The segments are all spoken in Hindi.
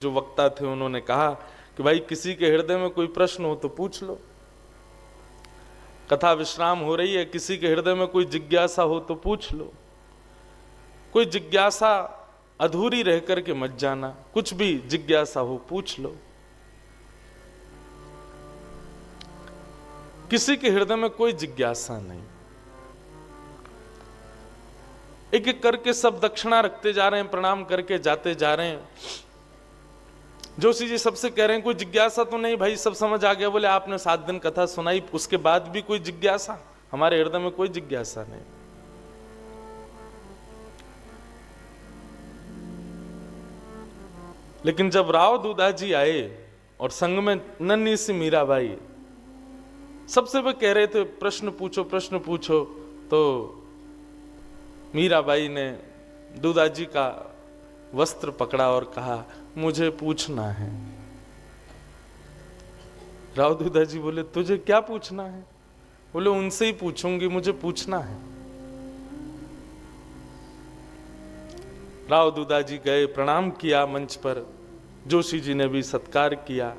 जो वक्ता थे उन्होंने कहा कि भाई किसी के हृदय में कोई प्रश्न हो तो पूछ लो। कथा विश्राम हो रही है, किसी के हृदय में कोई जिज्ञासा हो तो पूछ लो। कोई जिज्ञासा अधूरी रह करके मत जाना, कुछ भी जिज्ञासा हो पूछ लो। किसी के हृदय में कोई जिज्ञासा नहीं। एक एक करके सब दक्षिणा रखते जा रहे हैं, प्रणाम करके जाते जा रहे हैं। जोशी जी सबसे कह रहे हैं कोई जिज्ञासा तो नहीं भाई, सब समझ आ गया। बोले आपने 7 दिन कथा सुनाई, उसके बाद भी कोई जिज्ञासा? हमारे हृदय में कोई जिज्ञासा नहीं। लेकिन जब राव दूधाजी आए और संग में नन्ही सी मीराबाई, सबसे वे कह रहे थे प्रश्न पूछो प्रश्न पूछो, तो मीराबाई ने दूधाजी का वस्त्र पकड़ा और कहा मुझे पूछना है। राव दूधाजी बोले तुझे क्या पूछना है? बोले उनसे ही पूछूंगी, मुझे पूछना है। राव दूधाजी गए, प्रणाम किया मंच पर। जोशी जी ने भी सत्कार किया।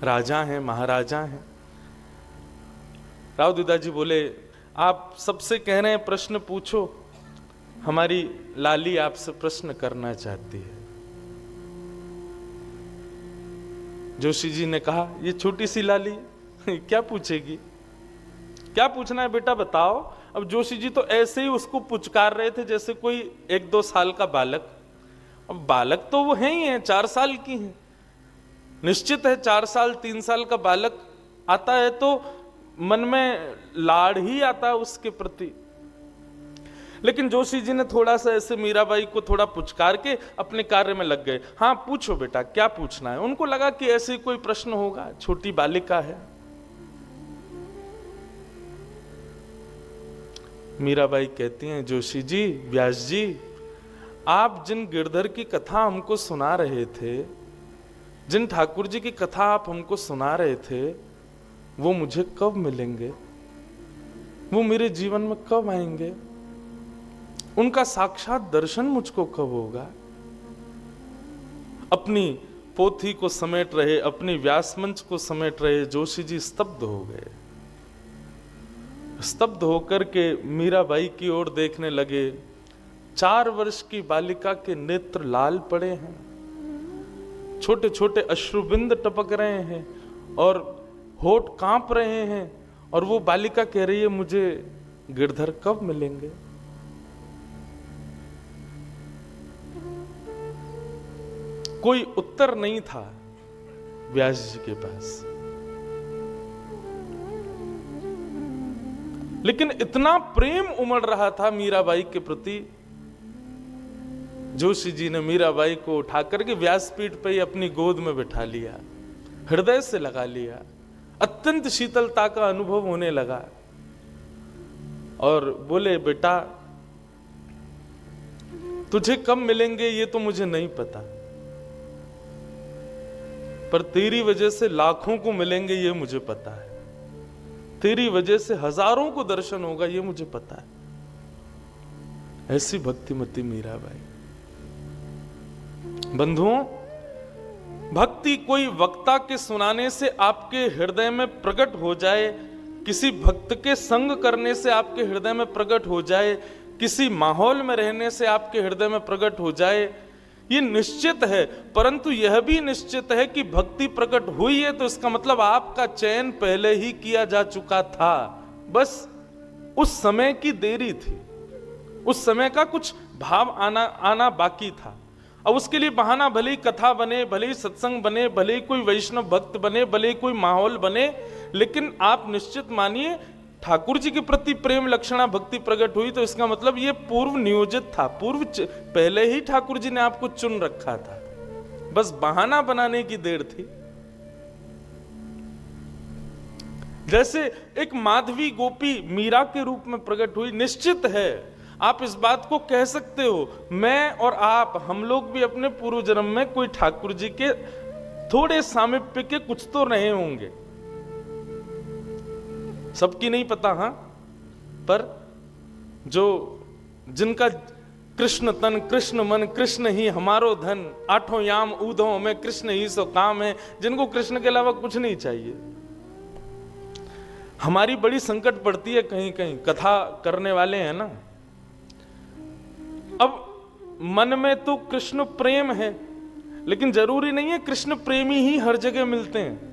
राजा हैं, महाराजा हैं। राव दूधाजी बोले आप सबसे कह रहे हैं प्रश्न पूछो, हमारी लाली आपसे प्रश्न करना चाहती है। जोशी जी ने कहा ये छोटी सी लाली क्या पूछेगी? क्या पूछना है बेटा बताओ। अब जोशी जी तो ऐसे ही उसको पुचकार रहे थे जैसे कोई 1-2 साल का बालक। अब बालक तो वो है ही है, 4 साल की है, निश्चित है 4 साल 3 साल का बालक आता है तो मन में लाड़ ही आता है उसके प्रति। लेकिन जोशी जी ने थोड़ा सा ऐसे मीराबाई को थोड़ा पुचकार के अपने कार्य में लग गए। हाँ पूछो बेटा क्या पूछना है। उनको लगा कि ऐसे कोई प्रश्न होगा, छोटी बालिका है। मीराबाई कहती हैं जोशी जी, व्यास जी, आप जिन गिरधर की कथा हमको सुना रहे थे, जिन ठाकुर जी की कथा आप हमको सुना रहे थे, वो मुझे कब मिलेंगे? वो मेरे जीवन में कब आएंगे? उनका साक्षात दर्शन मुझको कब होगा? अपनी पोथी को समेट रहे, अपनी व्यास मंच को समेट रहे जोशी जी स्तब्ध हो गए। स्तब्ध होकर के मीराबाई की ओर देखने लगे। 4 वर्ष की बालिका के नेत्र लाल पड़े हैं, छोटे छोटे अश्रुबिंद टपक रहे हैं और होठ कांप रहे हैं, और वो बालिका कह रही है मुझे गिरधर कब मिलेंगे? कोई उत्तर नहीं था व्यास जी के पास। लेकिन इतना प्रेम उमड़ रहा था मीराबाई के प्रति, जोशी जी ने मीराबाई को उठा करके व्यासपीठ पे ही अपनी गोद में बिठा लिया, हृदय से लगा लिया। अत्यंत शीतलता का अनुभव होने लगा और बोले बेटा तुझे कब मिलेंगे ये तो मुझे नहीं पता, पर तेरी वजह से लाखों को मिलेंगे ये मुझे पता है। तेरी वजह से हजारों को दर्शन होगा ये मुझे पता है। ऐसी भक्तिमती मीराबाई। बंधुओं, भक्ति कोई वक्ता के सुनाने से आपके हृदय में प्रकट हो जाए, किसी भक्त के संग करने से आपके हृदय में प्रकट हो जाए, किसी माहौल में रहने से आपके हृदय में प्रकट हो जाए, ये निश्चित है। परंतु यह भी निश्चित है कि भक्ति प्रकट हुई है तो इसका मतलब आपका चयन पहले ही किया जा चुका था, बस उस समय की देरी थी, उस समय का कुछ भाव आना बाकी था। अब उसके लिए बहाना भले ही कथा बने, भले ही सत्संग बने, भले ही कोई वैष्णव भक्त बने, भले ही कोई माहौल बने, लेकिन आप निश्चित मानिए ठाकुर जी के प्रति प्रेम लक्षणा भक्ति प्रकट हुई तो इसका मतलब ये पूर्व नियोजित था, पहले ही ठाकुर जी ने आपको चुन रखा था, बस बहाना बनाने की देर थी। जैसे एक माधवी गोपी मीरा के रूप में प्रकट हुई, निश्चित है आप इस बात को कह सकते हो, मैं और आप, हम लोग भी अपने पूर्व जन्म में कोई ठाकुर जी के थोड़े सामीप्य के कुछ तो रहे होंगे, सबकी नहीं पता, हाँ, पर जो जिनका कृष्ण तन कृष्ण मन कृष्ण ही हमारो धन, आठों याम ऊधों में कृष्ण ही सो काम है। जिनको कृष्ण के अलावा कुछ नहीं चाहिए। हमारी बड़ी संकट पड़ती है कहीं कहीं, कथा करने वाले हैं ना, अब मन में तो कृष्ण प्रेम है, लेकिन जरूरी नहीं है कृष्ण प्रेमी ही हर जगह मिलते हैं।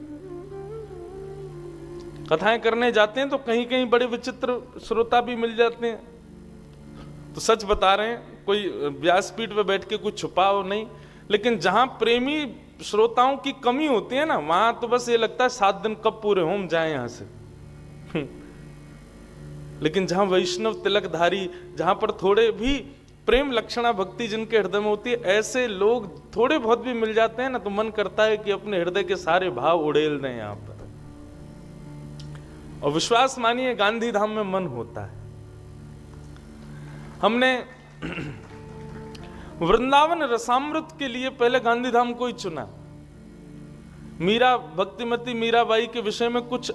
कथाएं करने जाते हैं तो कहीं कहीं बड़े विचित्र श्रोता भी मिल जाते हैं। तो सच बता रहे हैं, कोई व्यासपीठ पे बैठ के कुछ छुपाओ नहीं, लेकिन जहां प्रेमी श्रोताओं की कमी होती है ना, वहां तो बस ये लगता है 7 दिन कब पूरे हों, हम जाएं यहां से। लेकिन जहां वैष्णव तिलकधारी, जहां पर थोड़े भी प्रेम लक्षणा भक्ति जिनके हृदय में होती है, ऐसे लोग थोड़े बहुत भी मिल जाते हैं ना, तो मन करता है कि अपने हृदय के सारे भाव उड़ेल दें यहां पर। और विश्वास मानिए, गांधी धाम में मन होता है। हमने वृंदावन रसामृत के लिए पहले गांधी धाम को ही चुना। मीरा, भक्तिमती मीराबाई के विषय में कुछ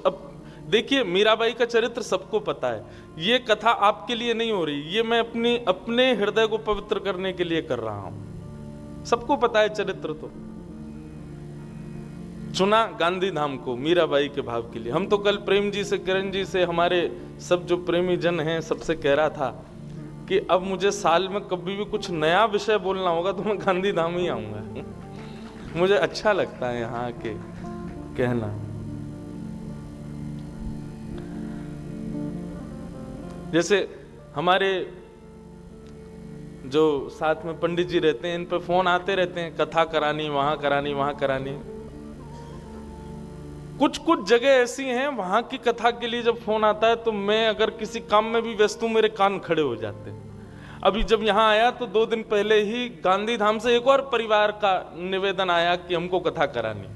देखिए, मीराबाई का चरित्र सबको पता है। ये कथा आपके लिए नहीं हो रही, ये मैं अपने हृदय को पवित्र करने के लिए कर रहा हूं। सबको पता है चरित्र। तो चुना गांधी धाम को मीराबाई के भाव के लिए। हम तो कल प्रेम जी से, किरण जी से, हमारे सब जो प्रेमी जन हैं, सबसे कह रहा था कि अब मुझे साल में कभी भी कुछ नया विषय बोलना होगा तो मैं गांधी धाम ही आऊंगा। मुझे अच्छा लगता है यहाँ के कहना। जैसे हमारे जो साथ में पंडित जी रहते हैं, इन पे फोन आते रहते हैं, कथा करानी, वहां करानी, वहां करानी। कुछ कुछ जगह ऐसी हैं, वहां की कथा के लिए जब फोन आता है तो मैं अगर किसी काम में भी व्यस्त हूं, मेरे कान खड़े हो जाते हैं। अभी जब यहाँ आया तो 2 दिन पहले ही गांधी धाम से एक और परिवार का निवेदन आया कि हमको कथा करानी।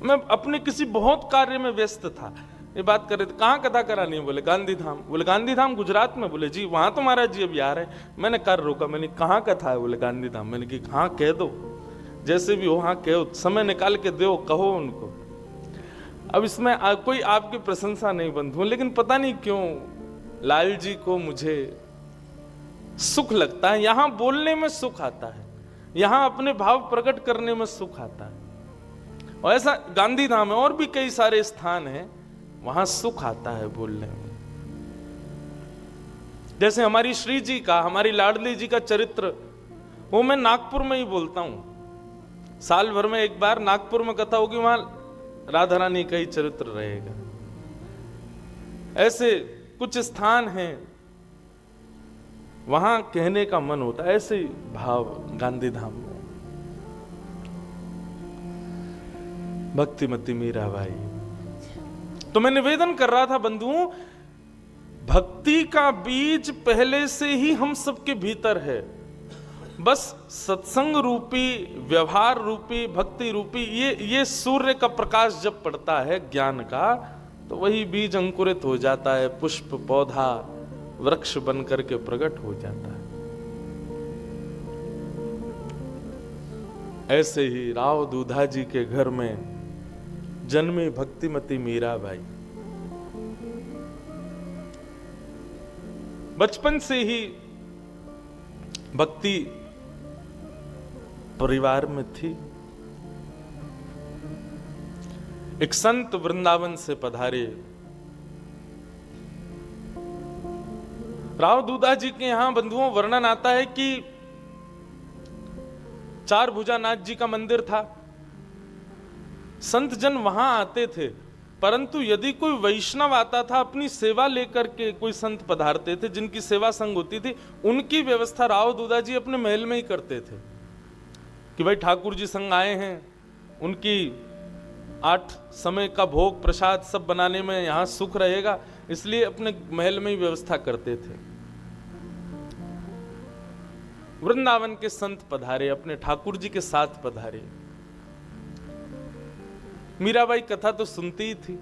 मैं अपने किसी बहुत कार्य में व्यस्त था, ये बात कर रहे थे, कहाँ कथा करानी है? बोले गांधी धाम। बोले गांधी धाम गुजरात में? बोले जी, वहां तो महाराज जी अभी आ रहे हैं। मैंने कार रोका, मैंने कहाँ कथा है? बोले गांधी धाम। मैंने कि हाँ कह दो, जैसे भी हो हाँ कहो, समय निकाल के दो, कहो उनको। अब इसमें कोई आपकी प्रशंसा नहीं बंधु, लेकिन पता नहीं क्यों लाल जी को मुझे सुख लगता है, यहां बोलने में सुख आता है, यहां अपने भाव प्रकट करने में सुख आता है। और ऐसा गांधी धाम है, और भी कई सारे स्थान हैं, वहां सुख आता है बोलने में। जैसे हमारी श्री जी का, हमारी लाडली जी का चरित्र, वो मैं नागपुर में ही बोलता हूं। साल भर में एक बार नागपुर में कथा होगी, वहां राधा रानी का ही चरित्र रहेगा। ऐसे कुछ स्थान हैं, वहां कहने का मन होता है। ऐसे भाव गांधी धाम में। भक्तिमती मीराबाई। तो मैं निवेदन कर रहा था बंधुओं, भक्ति का बीज पहले से ही हम सबके भीतर है। बस सत्संग रूपी, व्यवहार रूपी, भक्ति रूपी ये सूर्य का प्रकाश जब पड़ता है ज्ञान का, तो वही बीज अंकुरित हो जाता है, पुष्प पौधा वृक्ष बन करके प्रकट हो जाता है। ऐसे ही राव दूधा जी के घर में जन्मी भक्तिमती मीराबाई। बचपन से ही भक्ति परिवार में थी। एक संत वृंदावन से पधारे। राव दूधा जी के यहां बंधुओं वर्णन आता है कि 4 भुजानाथ जी का मंदिर था। संत जन वहां आते थे, परंतु यदि कोई वैष्णव आता था, अपनी सेवा लेकर के कोई संत पधारते थे, जिनकी सेवा संग होती थी, उनकी व्यवस्था राव दूधा जी अपने महल में ही करते थे कि भाई ठाकुर जी संग आए हैं, उनकी 8 समय का भोग प्रसाद सब बनाने में यहां सुख रहेगा, इसलिए अपने महल में ही व्यवस्था करते थे। वृंदावन के संत पधारे, अपने ठाकुर जी के साथ पधारे। मीराबाई कथा तो सुनती ही थी।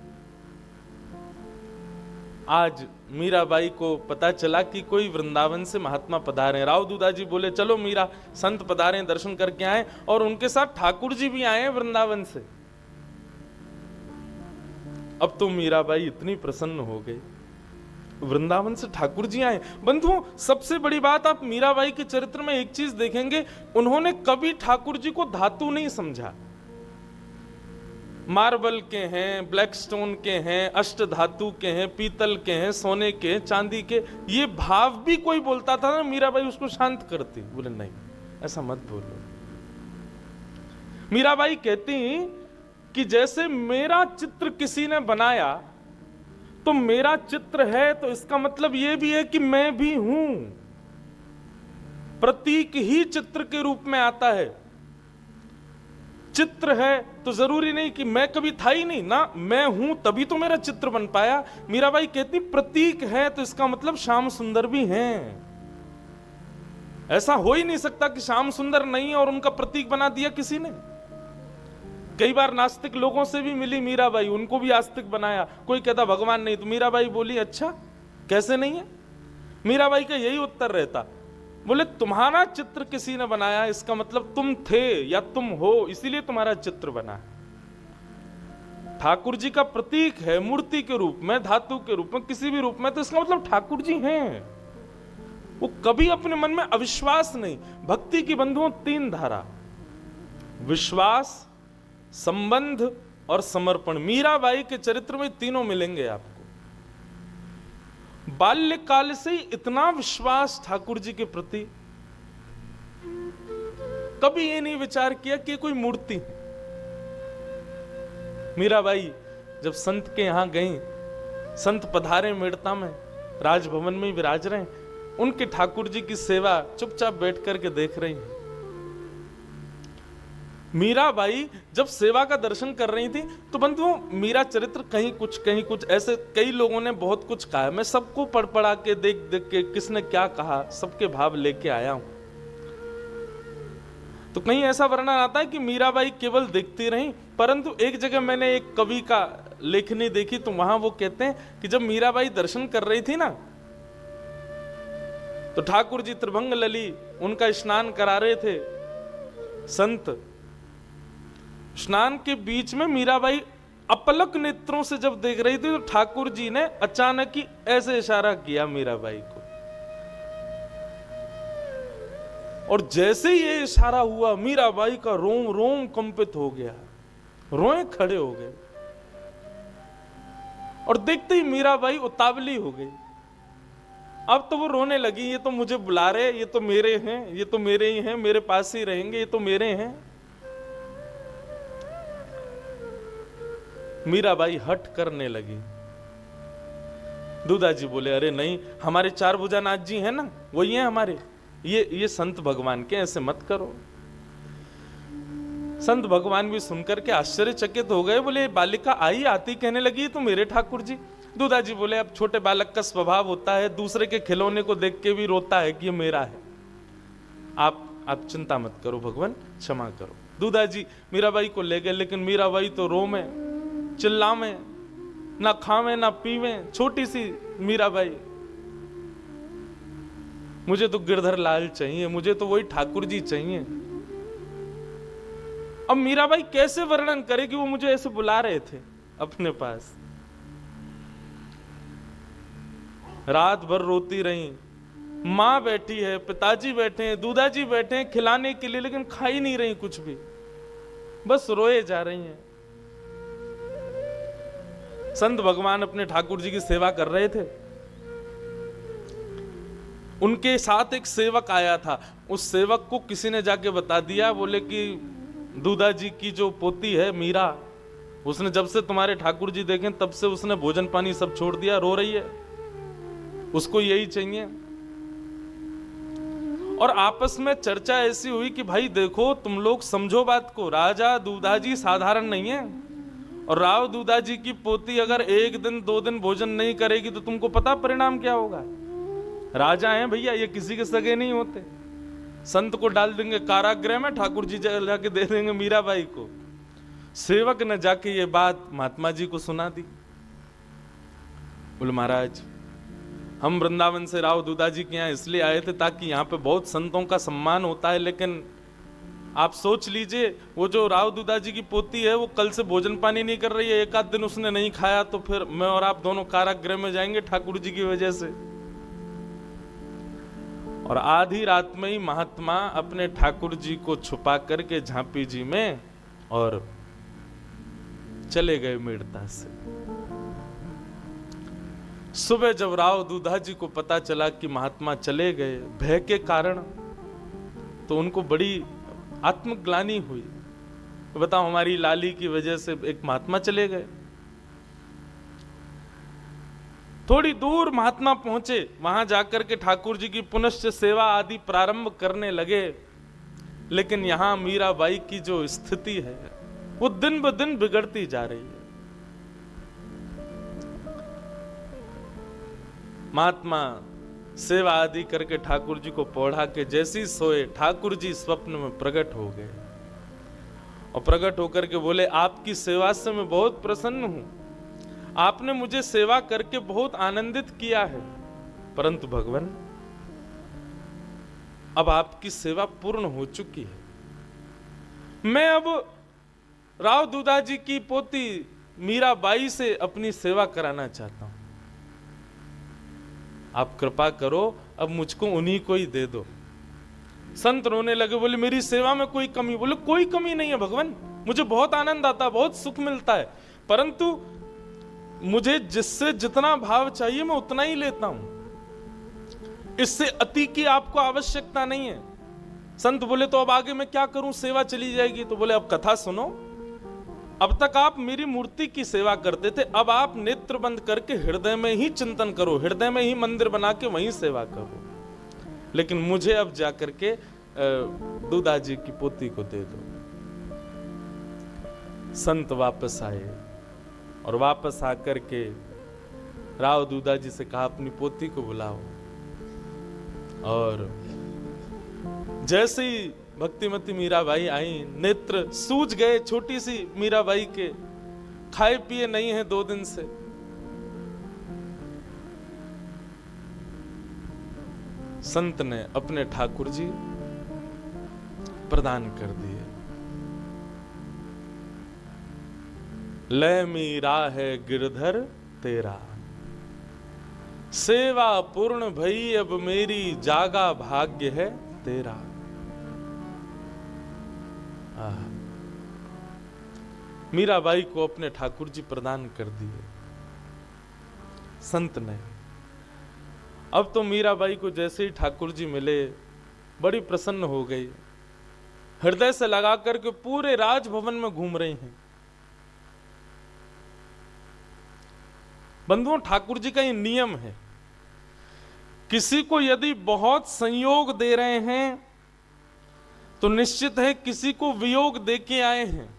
आज मीराबाई को पता चला कि कोई वृंदावन से महात्मा पधारे। राव दूधा जी बोले चलो मीरा, संत पधारे, दर्शन करके आए, और उनके साथ ठाकुर जी भी आए हैं वृंदावन से। अब तो मीराबाई इतनी प्रसन्न हो गई। वृंदावन से ठाकुर जी आए। बंधुओं, सबसे बड़ी बात आप मीराबाई के चरित्र में एक चीज देखेंगे, उन्होंने कभी ठाकुर जी को धातु नहीं समझा। मार्बल के हैं, ब्लैक स्टोन के हैं, अष्ट धातु के हैं, पीतल के हैं, सोने के, चांदी के, ये भाव भी कोई बोलता था ना, मीराबाई उसको शांत करती। बोले नहीं, ऐसा मत बोलो। मीराबाई कहती कि जैसे मेरा चित्र किसी ने बनाया तो मेरा चित्र है, तो इसका मतलब यह भी है कि मैं भी हूं। प्रतीक ही चित्र के रूप में आता है। चित्र है तो जरूरी नहीं कि मैं कभी था ही नहीं ना, मैं हूं तभी तो मेरा चित्र बन पाया। मीराबाई कहती प्रतीक है तो इसका मतलब श्याम सुंदर भी हैं। ऐसा हो ही नहीं सकता कि श्याम सुंदर नहीं और उनका प्रतीक बना दिया किसी ने। कई बार नास्तिक लोगों से भी मिली मीराबाई, उनको भी आस्तिक बनाया। कोई कहता भगवान नहीं, तो मीराबाई बोली अच्छा कैसे नहीं है? मीराबाई का यही उत्तर रहता, बोले तुम्हारा चित्र किसी ने बनाया, इसका मतलब तुम थे या तुम हो, इसीलिए तुम्हारा चित्र बना है। ठाकुर जी का प्रतीक है मूर्ति के रूप में, धातु के रूप में, किसी भी रूप में, तो इसका मतलब ठाकुर जी हैं। वो कभी अपने मन में अविश्वास नहीं। भक्ति की बंधुओं तीन धारा, विश्वास, संबंध और समर्पण। मीराबाई के चरित्र में तीनों मिलेंगे आपको। बाल्यकाल से ही इतना विश्वास ठाकुर जी के प्रति, कभी ये नहीं विचार किया कि कोई मूर्ति है। मीराबाई जब संत के यहां गई, संत पधारे मेड़ता में, राजभवन में विराज रहे, उनके ठाकुर जी की सेवा चुपचाप बैठ करके देख रही हैं। मीराबाई जब सेवा का दर्शन कर रही थी, तो बंधुओं मीरा चरित्र कहीं कुछ ऐसे कई लोगों ने बहुत कुछ कहा है। मैं सबको पढ़ पढ़ा के देख देख के किसने क्या कहा सबके भाव लेके आया हूं। तो कहीं ऐसा वर्णन आता है कि मीराबाई केवल देखती रही, परंतु एक जगह मैंने एक कवि का लेखनी देखी, तो वहां वो कहते हैं कि जब मीराबाई दर्शन कर रही थी ना, तो ठाकुर जी त्रिभंग लली उनका स्नान करा रहे थे। संत स्नान के बीच में मीराबाई अपलक नेत्रों से जब देख रही थी, तो ठाकुर जी ने अचानक ही ऐसे इशारा किया मीराबाई को, और जैसे ही ये इशारा हुआ, मीराबाई का रोम रोम कंपित हो गया, रोए खड़े हो गए, और देखते ही मीराबाई उतावली हो गई। अब तो वो रोने लगी, ये तो मुझे बुला रहे, ये तो मेरे हैं, ये तो मेरे ही हैं, मेरे पास ही रहेंगे, ये तो मेरे हैं। मीराबाई हट करने लगी। दूधाजी बोले अरे नहीं, हमारे चार भुजानाथ जी हैं ना, वही हैं हमारे, ये संत भगवान के, ऐसे मत करो। संत भगवान भी सुनकर के आश्चर्यचकित हो गए। बोले बालिका आई आती कहने लगी तो मेरे ठाकुर जी। दूधाजी बोले अब छोटे बालक का स्वभाव होता है, दूसरे के खिलौने को देख के भी रोता है कि ये मेरा है। आप चिंता मत करो भगवान, क्षमा करो। दूधाजी मीराबाई को ले गए, लेकिन मीराबाई तो रोवे, चिल्लावे, ना खावे ना पीवे, छोटी सी मीराबाई। मुझे तो गिरधर लाल चाहिए, मुझे तो वही ठाकुर जी चाहिए। अब मीराबाई कैसे वर्णन करे कि वो मुझे ऐसे बुला रहे थे अपने पास। रात भर रोती रही। मां बैठी है, पिताजी बैठे हैं, दूधाजी बैठे हैं खिलाने के लिए, लेकिन खा ही नहीं रही कुछ भी, बस रोए जा रही हैं। संत भगवान अपने ठाकुर जी की सेवा कर रहे थे। उनके साथ एक सेवक आया था, उस सेवक को किसी ने जाके बता दिया, बोले कि दूधा जी की जो पोती है मीरा, उसने जब से तुम्हारे ठाकुर जी देखे तब से उसने भोजन पानी सब छोड़ दिया, रो रही है, उसको यही चाहिए। और आपस में चर्चा ऐसी हुई कि भाई देखो तुम लोग समझो बात को, राजा दूधाजी साधारण नहीं है, और राव दूधाजी की पोती अगर एक दिन दो दिन भोजन नहीं करेगी तो तुमको पता परिणाम क्या होगा। राजा हैं भैया, ये किसी के सगे नहीं होते। संत को डाल देंगे कारागृह में, ठाकुर जी जाके दे देंगे मीराबाई को। सेवक ने जाके ये बात महात्मा जी को सुना दी। बोले महाराज हम वृंदावन से राव दूधाजी के यहाँ इसलिए आए थे ताकि यहाँ पे बहुत संतों का सम्मान होता है, लेकिन आप सोच लीजिए, वो जो राव दूधा जी की पोती है वो कल से भोजन पानी नहीं कर रही है, एक आध दिन उसने नहीं खाया तो फिर मैं और आप दोनों कारागृह में जाएंगे ठाकुर जी की वजह से। और आधी रात में ही महात्मा अपने ठाकुर जी को छुपा करके झांपी जी में और चले गए मेड़ता से। सुबह जब राव दूधा जी को पता चला कि महात्मा चले गए भय के कारण, तो उनको बड़ी आत्मग्लानि हुई। बताओ, हमारी लाली की वजह से एक महात्मा चले गए। थोड़ी दूर महात्मा पहुंचे, वहां जाकर के ठाकुर जी की पुनश्च सेवा आदि प्रारंभ करने लगे। लेकिन यहां मीराबाई की जो स्थिति है वो दिन ब दिन बिगड़ती जा रही है। महात्मा सेवा आदि करके ठाकुर जी को पौढ़ा के जैसी सोए, ठाकुर जी स्वप्न में प्रकट हो गए और प्रकट होकर के बोले, आपकी सेवा से मैं बहुत प्रसन्न हूं, आपने मुझे सेवा करके बहुत आनंदित किया है, परंतु भगवान अब आपकी सेवा पूर्ण हो चुकी है। मैं अब राव दूधा जी की पोती मीराबाई से अपनी सेवा कराना चाहता हूं। आप कृपा करो, अब मुझको उन्हीं को ही दे दो। संत रोने लगे, बोले मेरी सेवा में कोई कमी? बोले कोई कमी नहीं है भगवान, मुझे बहुत आनंद आता है, बहुत सुख मिलता है, परंतु मुझे जिससे जितना भाव चाहिए मैं उतना ही लेता हूं, इससे अति की आपको आवश्यकता नहीं है। संत बोले तो अब आगे मैं क्या करूं, सेवा चली जाएगी। तो बोले अब कथा सुनो, अब तक आप मेरी मूर्ति की सेवा करते थे, अब आप नेत्र बंद करके हृदय में ही चिंतन करो, हृदय में ही मंदिर बना के वहीं सेवा करो, लेकिन मुझे अब जाकर के दूधा जी की पोती को दे दो। संत वापस आए और वापस आकर के राव दूधा जी से कहा, अपनी पोती को बुलाओ। और जैसे ही भक्तिमती मीराबाई आई, नेत्र सूज गए छोटी सी मीराबाई के, खाए पिए नहीं है 2 दिन से। संत ने अपने ठाकुर जी प्रदान कर दिए। ले मीरा है गिरधर तेरा, सेवा पूर्ण भई अब मेरी, जागा भाग्य है तेरा। मीराबाई को अपने ठाकुर जी प्रदान कर दिए संत ने। अब तो मीराबाई को जैसे ही ठाकुर जी मिले बड़ी प्रसन्न हो गई, हृदय से लगा करके पूरे राजभवन में घूम रही हैं। बंधुओं, ठाकुर जी का ये नियम है, किसी को यदि बहुत संयोग दे रहे हैं तो निश्चित है किसी को वियोग दे के आए हैं,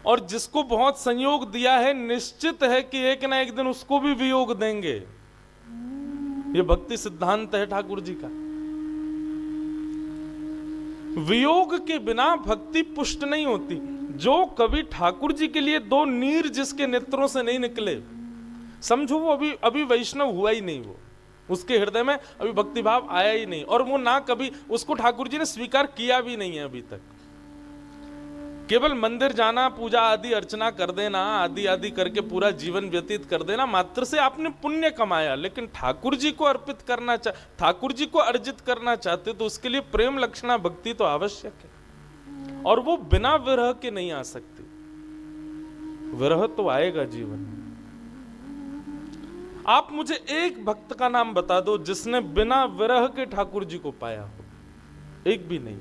और जिसको बहुत संयोग दिया है निश्चित है कि एक ना एक दिन उसको भी वियोग देंगे। ये भक्ति सिद्धांत है ठाकुर जी का। वियोग के बिना भक्ति पुष्ट नहीं होती। जो कभी ठाकुर जी के लिए 2 नीर जिसके नेत्रों से नहीं निकले, समझो वो अभी वैष्णव हुआ ही नहीं, वो उसके हृदय में अभी भक्ति भाव आया ही नहीं, और वो ना कभी उसको ठाकुर जी ने स्वीकार किया भी नहीं है अभी तक। केवल मंदिर जाना, पूजा आदि अर्चना कर देना, आदि आदि करके पूरा जीवन व्यतीत कर देना मात्र से आपने पुण्य कमाया, लेकिन ठाकुर जी को अर्पित करना ठाकुर जी को अर्जित करना चाहते तो उसके लिए प्रेम लक्षणा भक्ति तो आवश्यक है, और वो बिना विरह के नहीं आ सकती। विरह तो आएगा जीवन में। आप मुझे एक भक्त का नाम बता दो जिसने बिना विरह के ठाकुर जी को पाया हो, एक भी नहीं।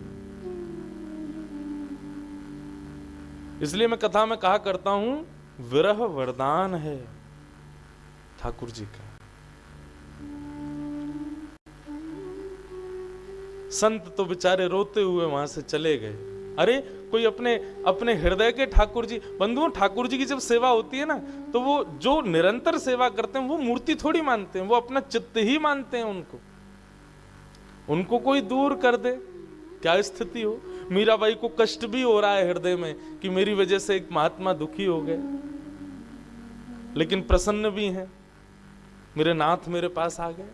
इसलिए मैं कथा में कहा करता हूं, विरह वरदान है ठाकुर जी का। संत तो बेचारे रोते हुए वहां से चले गए। अरे कोई अपने हृदय के ठाकुर जी, बंधुओं, ठाकुर जी की जब सेवा होती है ना, तो वो जो निरंतर सेवा करते हैं वो मूर्ति थोड़ी मानते हैं, वो अपना चित्त ही मानते हैं। उनको कोई दूर कर दे, क्या स्थिति हो। मीराबाई को कष्ट भी हो रहा है हृदय में कि मेरी वजह से एक महात्मा दुखी हो गए, लेकिन प्रसन्न भी हैं, मेरे नाथ मेरे पास आ गए।